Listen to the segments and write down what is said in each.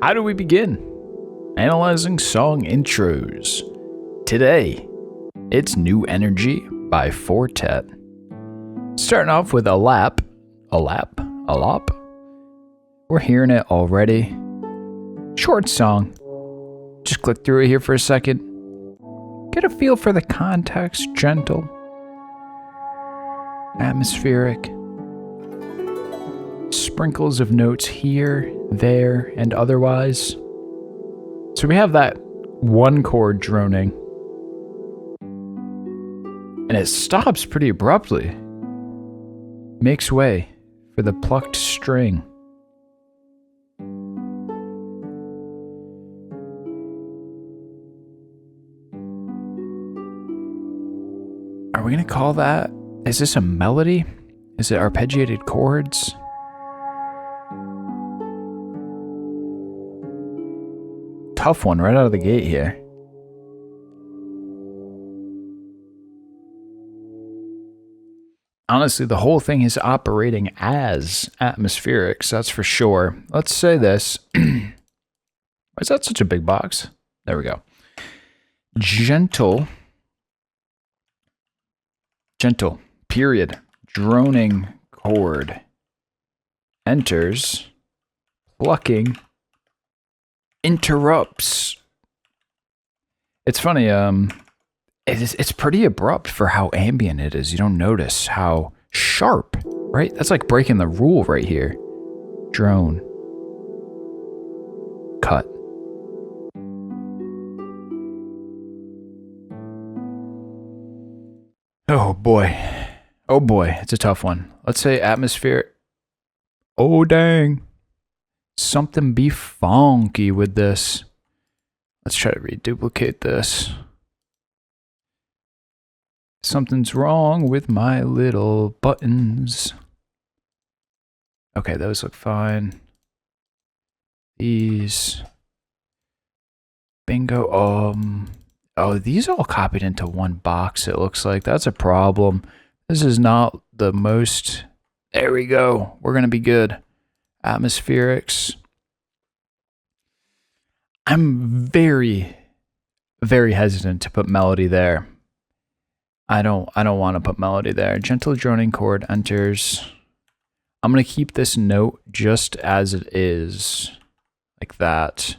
How do we begin? Analyzing song intros. Today, it's New Energy by Fortet. Starting off with a lap. We're hearing it already. Short song. Just click through it here for a second. Get a feel for the context. Gentle. Atmospheric. Sprinkles of notes here, there, and otherwise. So we have that one chord droning. And it stops pretty abruptly. Makes way for the plucked string. Are we going to call that? Is this a melody? Is it arpeggiated chords? Tough one right out of the gate here. Honestly, the whole thing is operating as atmospherics, that's for sure. Let's say this. Why is that such a big box? There we go. Gentle, period, droning chord enters, plucking, interrupts. It's funny, it's pretty abrupt for how ambient it is. You don't notice how sharp, right? That's like breaking the rule right here. Drone. Cut. Oh boy, it's a tough one. Let's say atmosphere. Oh dang. Something be funky with this. Let's try to reduplicate this. Something's wrong with my little buttons. Okay, those look fine. These. Bingo. Oh, these all copied into one box, it looks like. That's a problem. This is not the most... There we go. We're going to be good. Atmospherics. I'm very, very hesitant to put melody there. I don't want to put melody there. Gentle droning chord enters. I'm going to keep this note just as it is. Like that.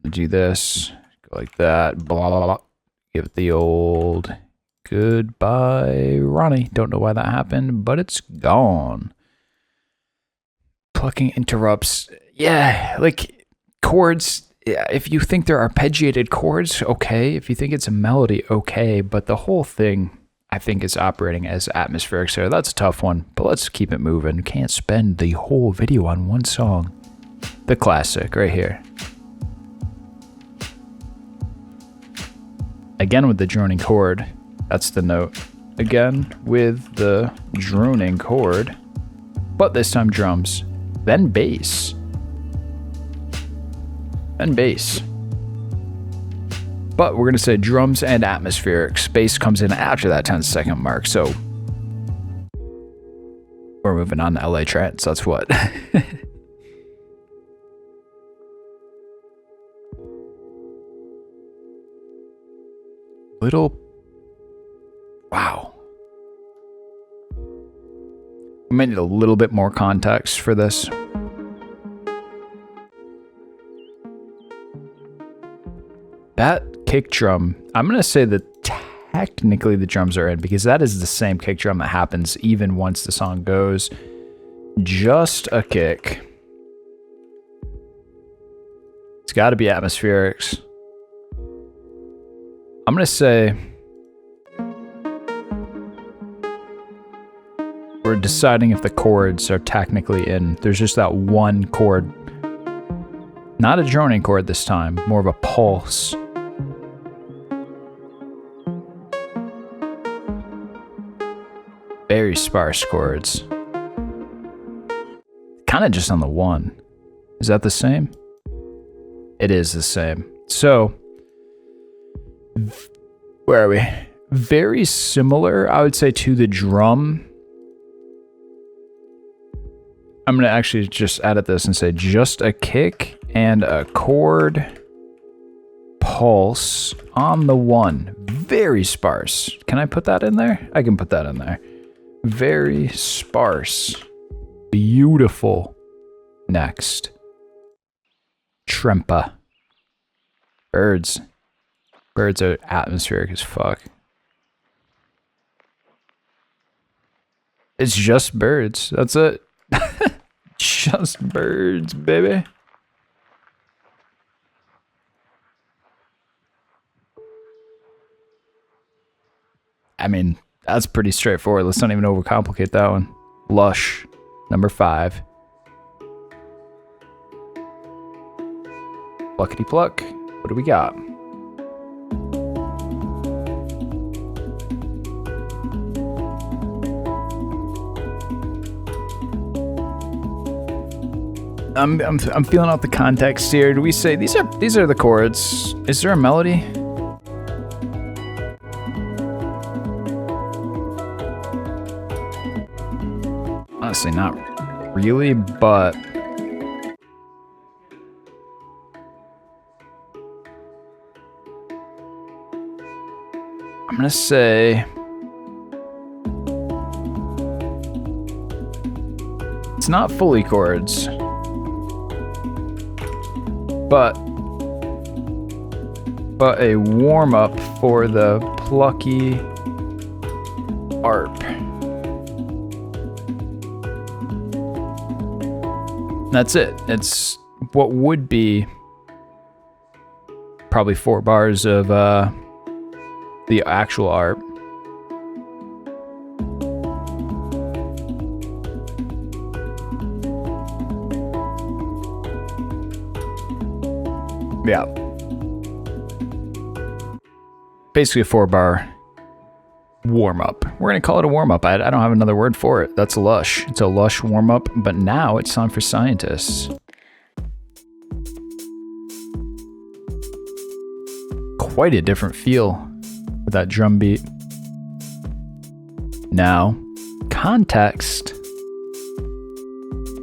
Do this. Go like that. Blah, blah, blah. Give it the old goodbye, Ronnie. Don't know why that happened, but it's gone. Plucking interrupts. Yeah, like chords. Yeah, if you think they're arpeggiated chords, okay. If you think it's a melody, okay. But the whole thing, I think, is operating as atmospheric. So that's a tough one, but let's keep it moving. Can't spend the whole video on one song. The classic right here. Again with the droning chord. That's the note. Again with the droning chord. But this time drums. Then bass. And bass. But we're going to say drums and atmospherics. Bass comes in after that 10-second mark. So we're moving on to LA Trance. That's what. Wow. We might need a little bit more context for this. That kick drum, I'm going to say that technically the drums are in because that is the same kick drum that happens even once the song goes. Just a kick. It's got to be atmospherics. I'm going to say we're deciding if the chords are technically in. There's just that one chord. Not a droning chord this time, more of a pulse. Very sparse chords. Kind of just on the one. Is that the same? It is the same. So, where are we? Very similar, I would say, to the drum. I'm going to actually just edit this and say just a kick and a chord pulse on the 1. Very sparse. Can I put that in there? I can put that in there. Very sparse. Beautiful. Next. Trempa. Birds. Birds are atmospheric as fuck. It's just birds. That's it. Just birds, baby. I mean, that's pretty straightforward. Let's not even overcomplicate that one. Lush, number 5. Pluckety pluck. What do we got? I'm feeling out the context here. Do we say these are the chords? Is there a melody? Honestly, not really, but I'm gonna say it's not fully chords, but a warm-up for the plucky arp. That's it. It's what would be probably 4 bars of the actual arp. Yeah. Basically a 4-bar warm-up. We're going to call it a warm-up. I don't have another word for it. That's lush. It's a lush warm-up, but now it's time for scientists. Quite a different feel with that drum beat. Now, context.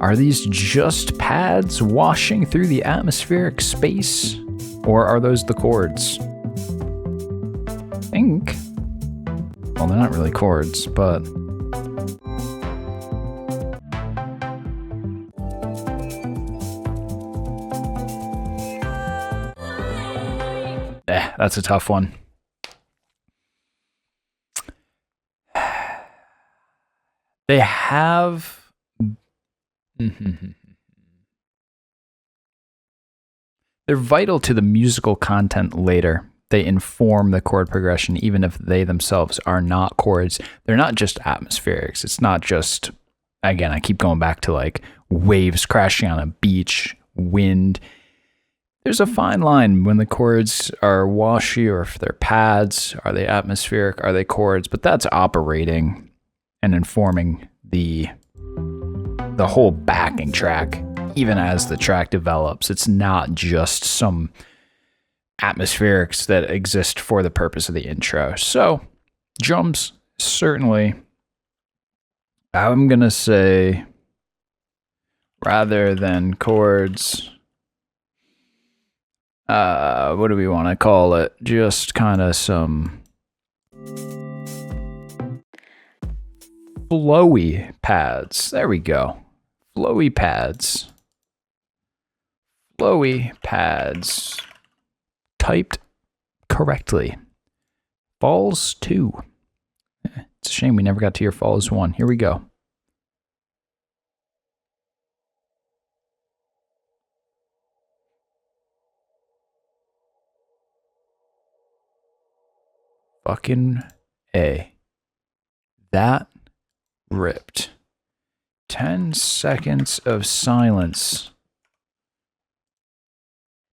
Are these just pads washing through the atmospheric space? Or are those the chords? I think. Well, they're not really chords, but that's a tough one. They have they're vital to the musical content later. They inform the chord progression, even if they themselves are not chords. They're not just atmospherics. It's not just, again, I keep going back to like waves crashing on a beach, wind. There's a fine line when the chords are washy, or if they're pads. Are they atmospheric? Are they chords? But that's operating and informing the whole backing track, even as the track develops. It's not just some atmospherics that exist for the purpose of the intro. So, drums, certainly. I'm going to say, rather than chords, what do we want to call it? Just kind of some flowy pads. There we go. Flowy pads. Flowy pads. Typed correctly. Falls 2. It's a shame we never got to hear Falls 1. Here we go. Fucking A. That ripped. 10 seconds of silence.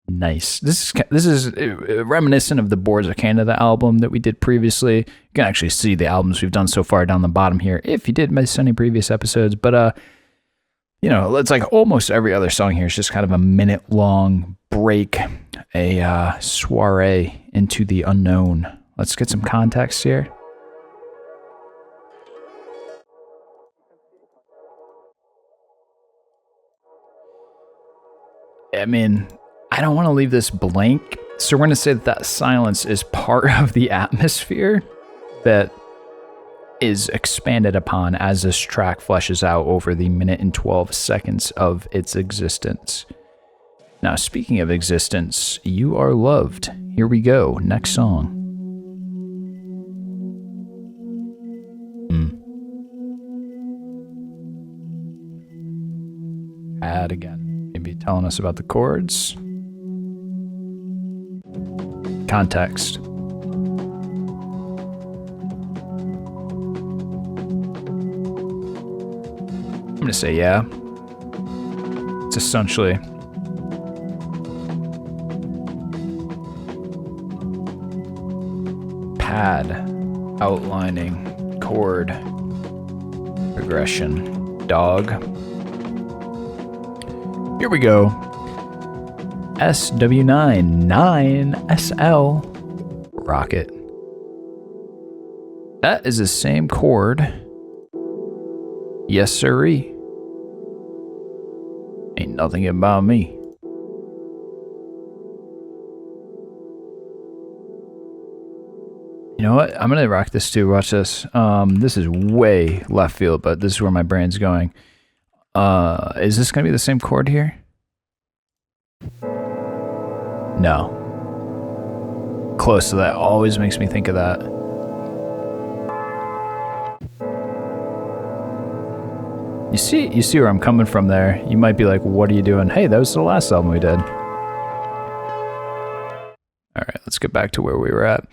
Nice. This is reminiscent of the Boards of Canada album that we did previously. You can actually see the albums we've done so far down the bottom here if you did miss any previous episodes. But you know, it's like almost every other song here is just kind of a minute-long break, a soiree into the unknown. Let's get some context here. I mean, I don't want to leave this blank. So we're going to say that silence is part of the atmosphere that is expanded upon as this track fleshes out over the minute and 12 seconds of its existence. Now, speaking of existence, You Are Loved. Here we go. Next song. Add again. Maybe telling us about the chords. Context. I'm gonna say yeah. It's essentially pad outlining chord progression. Dog. Here we go. SW9 9SL Rocket. That is the same chord. Yes, sirree. Ain't nothing about me. You know what? I'm gonna rock this too. Watch this. This is way left field, but this is where my brain's going. Is this gonna be the same chord here? No. Close to that. Always makes me think of that. You see where I'm coming from there. You might be like, what are you doing? Hey, that was the last album we did. All right, let's get back to where we were at.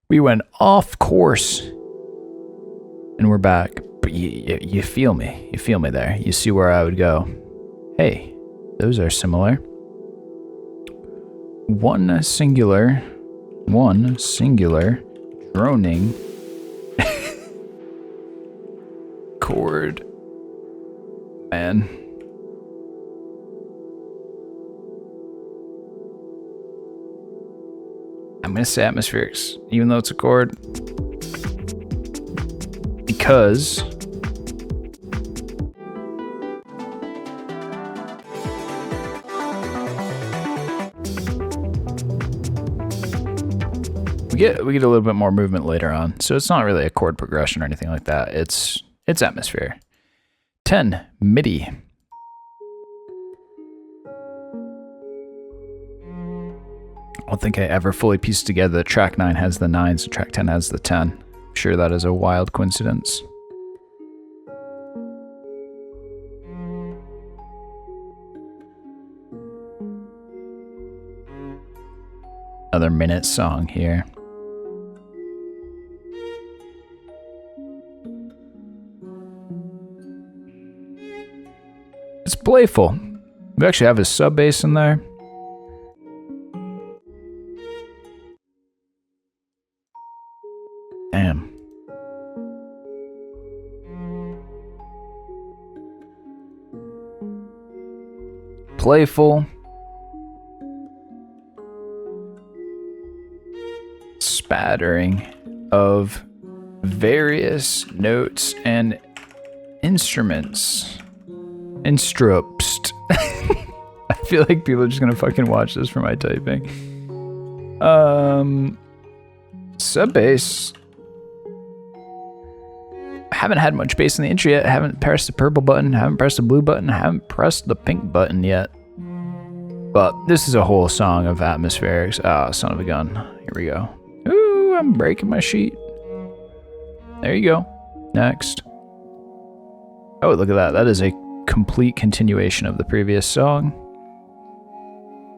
We went off course and we're back. But you feel me. You feel me there. You see where I would go. Hey, those are similar. One singular droning chord. Man. I'm gonna say atmospherics, even though it's a chord. Because we get a little bit more movement later on, so it's not really a chord progression or anything like that. It's atmosphere. 10 MIDI. I don't think I ever fully pieced together that track 9 has the 9s and track 10 has the 10. I'm sure that is a wild coincidence. Another minute song here. It's playful. We actually have a sub bass in there. Damn. Playful. Spattering of various notes and instruments. Instrupst. I feel like people are just gonna fucking watch this for my typing. Sub bass. Haven't had much bass in the intro yet. Haven't pressed the purple button. Haven't pressed the blue button. Haven't pressed the pink button yet. But this is a whole song of atmospherics. Ah, son of a gun. Here we go. Ooh, I'm breaking my sheet. There you go. Next. Oh, look at that. That is a complete continuation of the previous song.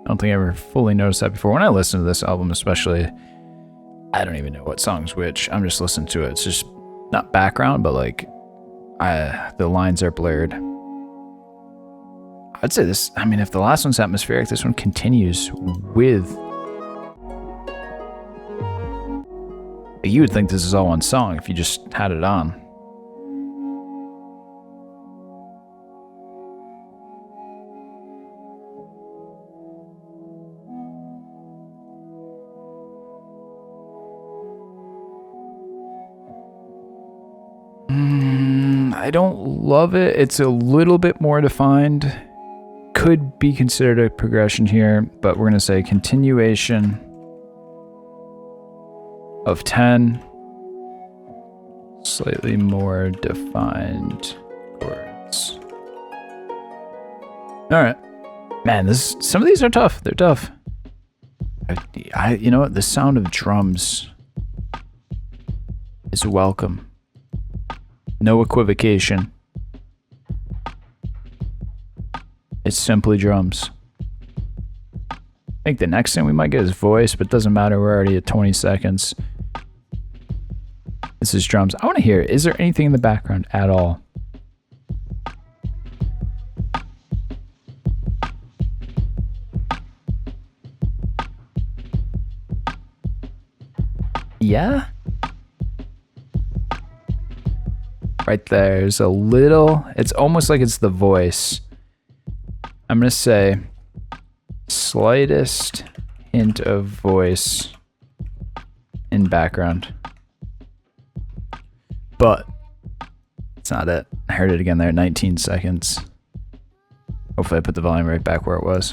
I don't think I ever fully noticed that before. When I listen to this album especially, I don't even know what song's which. I'm just listening to it. It's just not background, but like the lines are blurred. I'd say this, I mean, if the last one's atmospheric, this one continues with... You would think this is all one song if you just had it on. I don't love it. It's a little bit more defined. could be considered a progression here, but we're going to say continuation of 10 slightly more defined chords. All right. Man, some of these are tough. They're tough. You know what? The sound of drums is welcome. No equivocation. It's simply drums. I think the next thing we might get is voice, but it doesn't matter. We're already at 20 seconds. This is drums. I want to hear, is there anything in the background at all? Yeah? Right there's a little, it's almost like it's the voice. I'm going to say slightest hint of voice in background. But it's not it. I heard it again there, 19 seconds. Hopefully I put the volume right back where it was.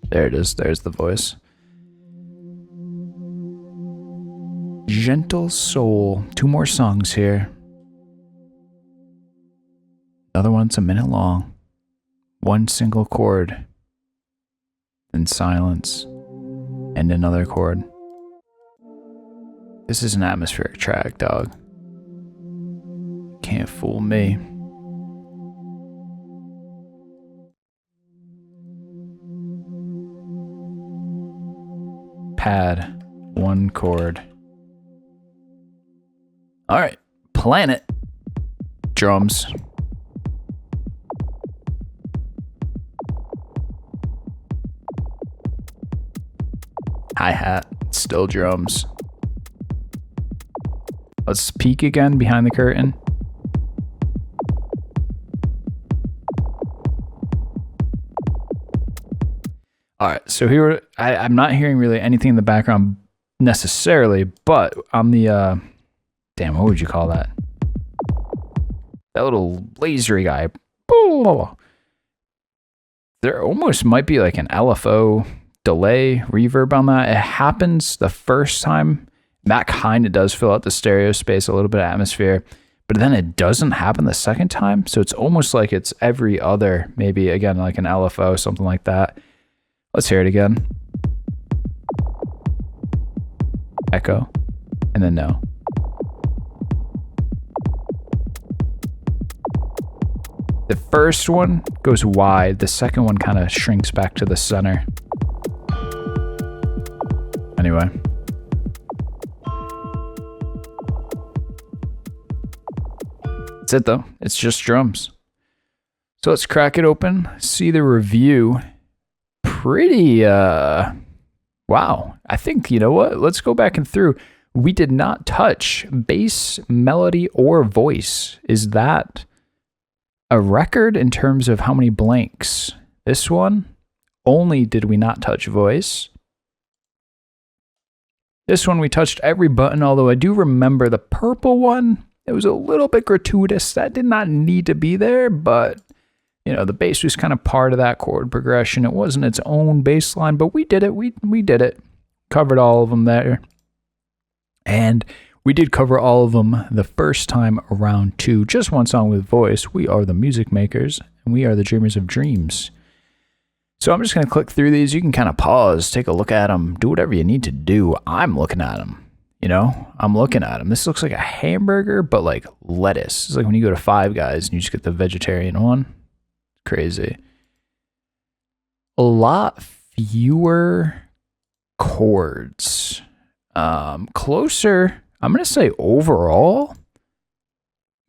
There it is. There's the voice. Gentle Soul. 2 more songs here. Another one's a minute long. 1 single chord. Then silence. And another chord. This is an atmospheric track, dog. Can't fool me. Pad. 1 chord. All right, Planet. Drums. Hi-hat, still drums. Let's peek again behind the curtain. All right, so here, I'm not hearing really anything in the background necessarily, but on the, damn, what would you call that? That little lasery guy. There almost might be like an LFO delay reverb on that. It happens the first time. That kind of does fill out the stereo space, a little bit of atmosphere, but then it doesn't happen the second time. So it's almost like it's every other, maybe again, like an LFO, something like that. Let's hear it again. Echo, and then no. The first one goes wide. The second one kind of shrinks back to the center. Anyway. That's it though. It's just drums. So let's crack it open. See the review. Pretty, wow. I think, you know what? Let's go back and through. We did not touch bass, melody, or voice. Is that a record in terms of how many blanks? This one, only did we not touch voice. This one we touched every button, although I do remember the purple one. It was a little bit gratuitous. That did not need to be there, but you know, the bass was kind of part of that chord progression. It wasn't its own bass line, but we did it. We did it. Covered all of them there. And we did cover all of them the first time around too. Just one song with voice. We are the music makers, and we are the dreamers of dreams. So I'm just going to click through these. You can kind of pause, take a look at them, do whatever you need to do. I'm looking at them. You know, I'm looking at them. This looks like a hamburger, but like lettuce. It's like when you go to Five Guys and you just get the vegetarian one. Crazy. A lot fewer chords. Closer, I'm going to say overall,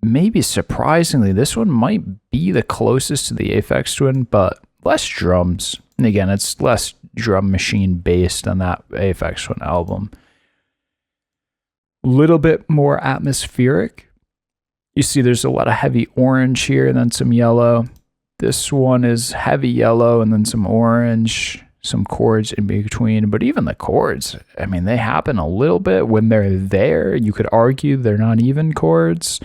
maybe surprisingly, this one might be the closest to the Aphex Twin, but less drums. And again, it's less drum machine based on that Aphex Twin album. A little bit more atmospheric. You see there's a lot of heavy orange here and then some yellow. This one is heavy yellow and then some orange, some chords in between. But even the chords, I mean, they happen a little bit when they're there. You could argue they're not even chords.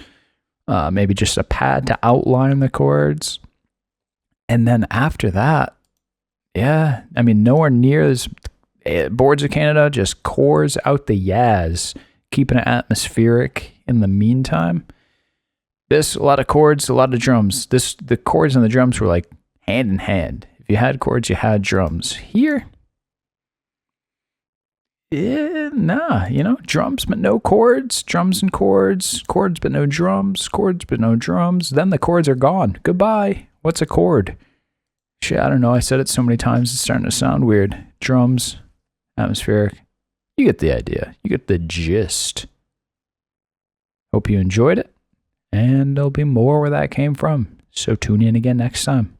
Maybe just a pad to outline the chords. And then after that, yeah, I mean, nowhere near as Boards of Canada, just chords out the yaz, keeping it atmospheric in the meantime. This, a lot of chords, a lot of drums. The chords and the drums were like hand in hand. If you had chords, you had drums. Here, nah, drums but no chords, drums and chords, chords but no drums, chords but no drums. Then the chords are gone. Goodbye. What's a chord? Shit, I don't know. I said it so many times, it's starting to sound weird. Drums, atmospheric. You get the idea. You get the gist. Hope you enjoyed it. And there'll be more where that came from. So tune in again next time.